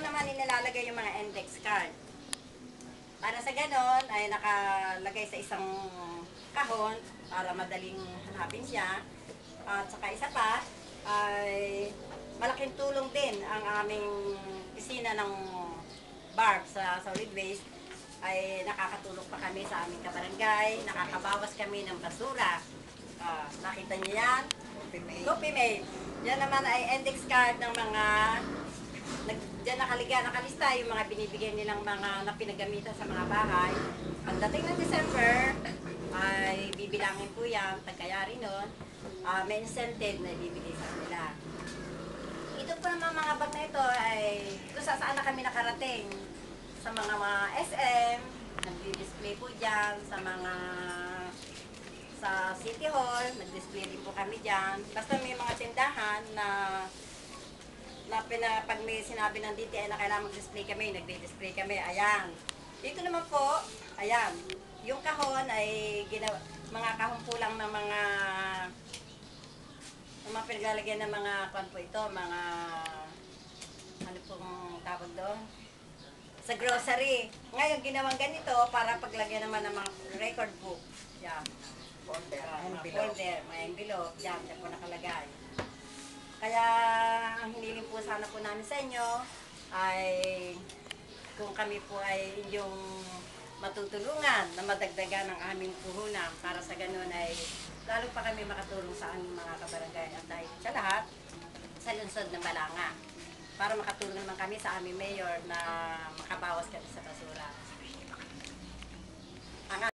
naman inilalagay yung mga index card. Para sa ganon ay nakalagay sa isang kahon para madaling hanapin siya. At saka isa pa ay malaking tulong din ang aming pisina ng BARP sa solid waste ay nakakatulong pa kami sa aming kabarangay, nakakabawas kami ng basura. Nakita niyo yan? Coffee mate. Yan naman ay index card ng mga diyan nakalista yung mga binibigay nilang mga napinagamitan sa mga bahay. Pagdating ng December, ay bibilangin po yan, pagkayari nun, may incentive na ibibigay sa kanila. Ito po naman mga bag na ito ay kung saan na kami nakarating. Sa mga SM, nag-display po dyan, sa City Hall, nag-display din po kami dyan. Basta may mga tindahan na pag may sinabi ng DTI na kailangan mag-display kami, nagdi-display kami, ayan. Dito naman po, ayan, yung kahon ay mga kahon po lang ng mga pinaglalagyan ng mga kwan po ito, mga ano pong tawag doon? Sa grocery. Ngayon, ginawang ganito para paglagyan naman ng mga record book. Yan. Folder, mga envelope, yan po nakalagay. Kaya, ang hiniling po sana po namin sa inyo ay kung kami po ay inyong matutulungan na madagdagan ang aming puhunan para sa ganun ay lalo pa kami makatulong sa aming mga kabarangay at dahil sa lahat sa lungsod ng Balanga para makatulong naman kami sa aming mayor na makabawas kami sa basura.